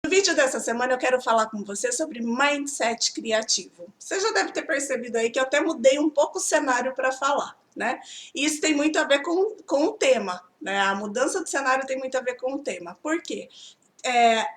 No vídeo dessa semana eu quero falar com você sobre mindset criativo. Você já deve ter percebido aí que eu até mudei um pouco o cenário para falar, né? E isso tem muito a ver com o tema, né? A mudança do cenário tem muito a ver com o tema. Por quê?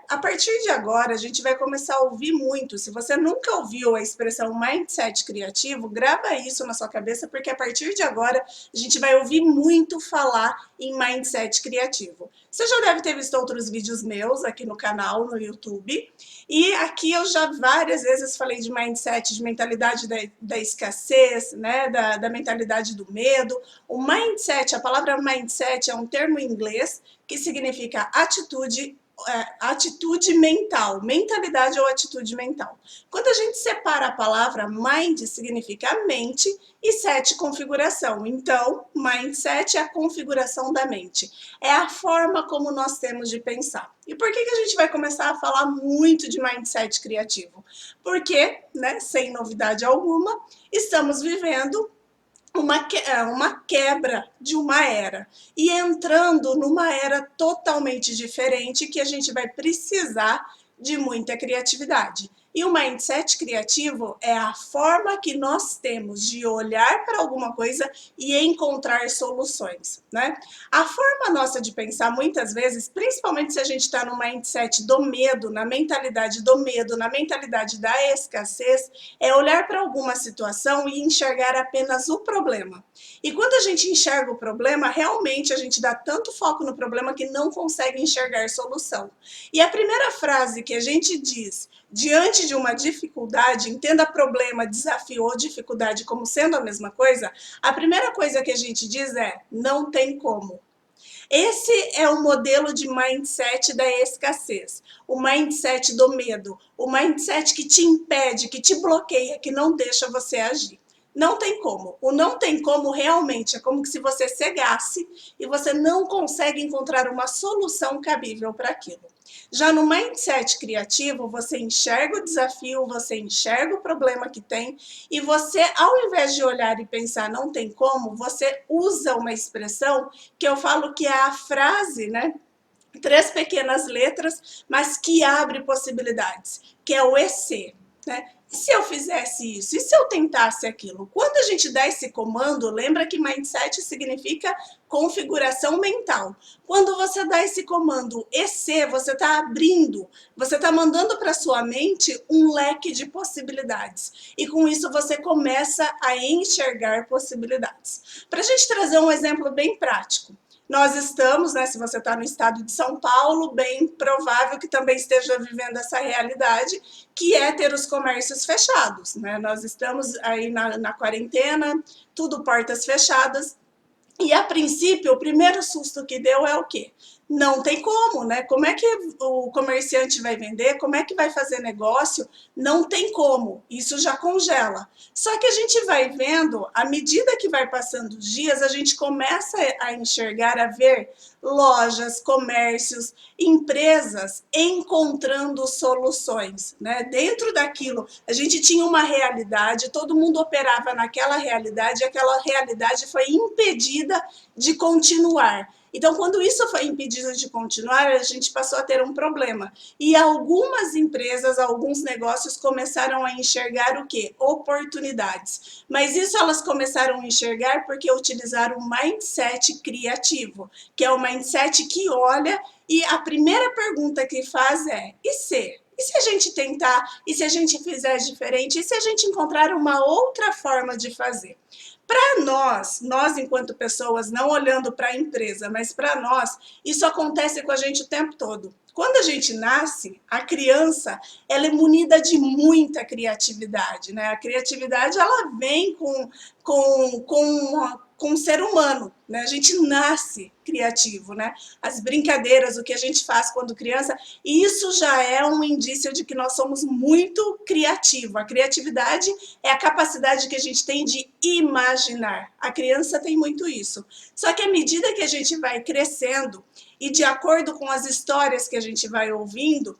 A partir de agora, a gente vai começar a ouvir muito. Se você nunca ouviu a expressão mindset criativo, grava isso na sua cabeça, porque a partir de agora, a gente vai ouvir muito falar em mindset criativo. Você já deve ter visto outros vídeos meus aqui no canal, no YouTube, e aqui eu já várias vezes falei de mindset, de mentalidade da escassez, né, da mentalidade do medo. O mindset, a palavra mindset é um termo em inglês que significa atitude mental, mentalidade ou atitude mental. Quando a gente separa a palavra mind, significa mente, e set, configuração. Então, mindset é a configuração da mente. É a forma como nós temos de pensar. E por que a gente vai começar a falar muito de mindset criativo? Porque, né, sem novidade alguma, estamos vivendo uma quebra de uma era e entrando numa era totalmente diferente que a gente vai precisar de muita criatividade. E o mindset criativo é a forma que nós temos de olhar para alguma coisa e encontrar soluções, né? A forma nossa de pensar, muitas vezes, principalmente se a gente está no mindset do medo, na mentalidade do medo, na mentalidade da escassez, é olhar para alguma situação e enxergar apenas o problema. E quando a gente enxerga o problema, realmente a gente dá tanto foco no problema que não consegue enxergar solução. E a primeira frase que a gente diz diante de uma dificuldade, entenda problema, desafio ou dificuldade como sendo a mesma coisa, a primeira coisa que a gente diz é: não tem como. Esse é o modelo de mindset da escassez, o mindset do medo, o mindset que te impede, que te bloqueia, que não deixa você agir. Não tem como. O não tem como realmente é como se você cegasse e você não consegue encontrar uma solução cabível para aquilo. Já no mindset criativo, você enxerga o desafio, você enxerga o problema que tem e você, ao invés de olhar e pensar não tem como, você usa uma expressão que eu falo que é a frase, né? 3 pequenas letras, mas que abre possibilidades, que é o EC, né? E se eu fizesse isso? E se eu tentasse aquilo? Quando a gente dá esse comando, lembra que mindset significa configuração mental. Quando você dá esse comando EC, você está abrindo, você está mandando para sua mente um leque de possibilidades. E com isso você começa a enxergar possibilidades. Para a gente trazer um exemplo bem prático. Nós estamos, né, se você está no estado de São Paulo, bem provável que também esteja vivendo essa realidade, que é ter os comércios fechados, né? Nós estamos aí na quarentena, tudo portas fechadas, e a princípio, o primeiro susto que deu é o quê? Não tem como, né? Como é que o comerciante vai vender? Como é que vai fazer negócio? Não tem como. Isso já congela. Só que a gente vai vendo, à medida que vai passando os dias, a gente começa a enxergar, a ver lojas, comércios, empresas encontrando soluções, né? Dentro daquilo, a gente tinha uma realidade, todo mundo operava naquela realidade, e aquela realidade foi impedida de continuar. Então, quando isso foi impedido de continuar, a gente passou a ter um problema. E algumas empresas, alguns negócios começaram a enxergar o quê? Oportunidades. Mas isso elas começaram a enxergar porque utilizaram o mindset criativo, que é o mindset que olha e a primeira pergunta que faz é: e se? E se a gente tentar? E se a gente fizer diferente? E se a gente encontrar uma outra forma de fazer? Para nós enquanto pessoas, não olhando para a empresa, mas para nós, isso acontece com a gente o tempo todo. Quando a gente nasce, a criança, ela é munida de muita criatividade, né? A criatividade, ela vem com o ser humano, né? A gente nasce criativo, né? As brincadeiras, o que a gente faz quando criança, isso já é um indício de que nós somos muito criativos. A criatividade é a capacidade que a gente tem de imaginar. A criança tem muito isso. Só que à medida que a gente vai crescendo e de acordo com as histórias que a gente vai ouvindo,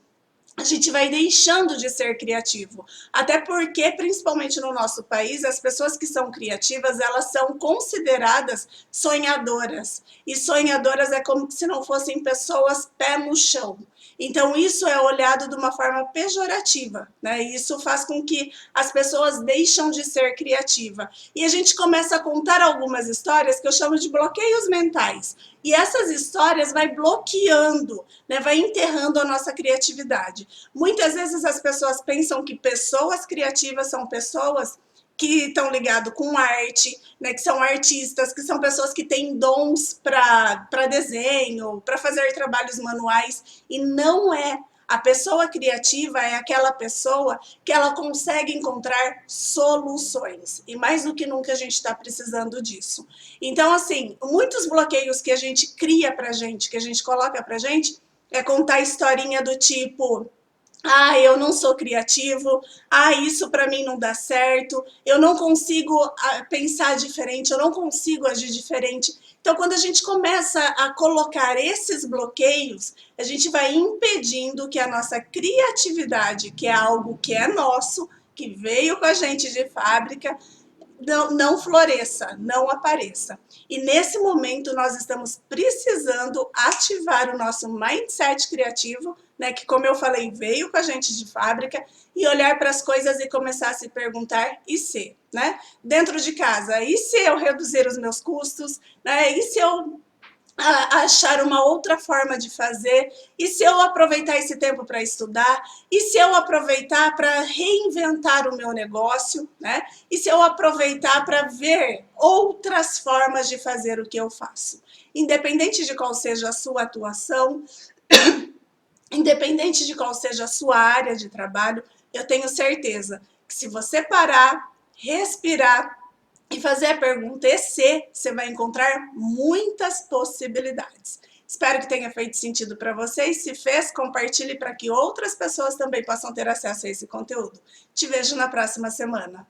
a gente vai deixando de ser criativo. Até porque, principalmente no nosso país, as pessoas que são criativas, elas são consideradas sonhadoras. E sonhadoras é como se não fossem pessoas pé no chão. Então, isso é olhado de uma forma pejorativa, né? Isso faz com que as pessoas deixam de ser criativa. E a gente começa a contar algumas histórias que eu chamo de bloqueios mentais. E essas histórias vai bloqueando, né? Vai enterrando a nossa criatividade. Muitas vezes as pessoas pensam que pessoas criativas são pessoas que estão ligados com arte, né, que são artistas, que são pessoas que têm dons para desenho, para fazer trabalhos manuais, e não é. A pessoa criativa é aquela pessoa que ela consegue encontrar soluções. E mais do que nunca a gente está precisando disso. Então, assim, muitos bloqueios que a gente cria pra gente, que a gente coloca pra gente, é contar historinha do tipo: ah, eu não sou criativo, ah, isso para mim não dá certo, eu não consigo pensar diferente, eu não consigo agir diferente. Então, quando a gente começa a colocar esses bloqueios, a gente vai impedindo que a nossa criatividade, que é algo que é nosso, que veio com a gente de fábrica, não floresça, não apareça. E nesse momento nós estamos precisando ativar o nosso mindset criativo, né, que como eu falei, veio com a gente de fábrica, e olhar para as coisas e começar a se perguntar, e se, né? Dentro de casa, e se eu reduzir os meus custos, né? E se eu achar uma outra forma de fazer, e se eu aproveitar esse tempo para estudar, e se eu aproveitar para reinventar o meu negócio, né? E se eu aproveitar para ver outras formas de fazer o que eu faço. Independente de qual seja a sua atuação, independente de qual seja a sua área de trabalho, eu tenho certeza que se você parar, respirar e fazer a pergunta e se, você vai encontrar muitas possibilidades. Espero que tenha feito sentido para vocês. Se fez, compartilhe para que outras pessoas também possam ter acesso a esse conteúdo. Te vejo na próxima semana.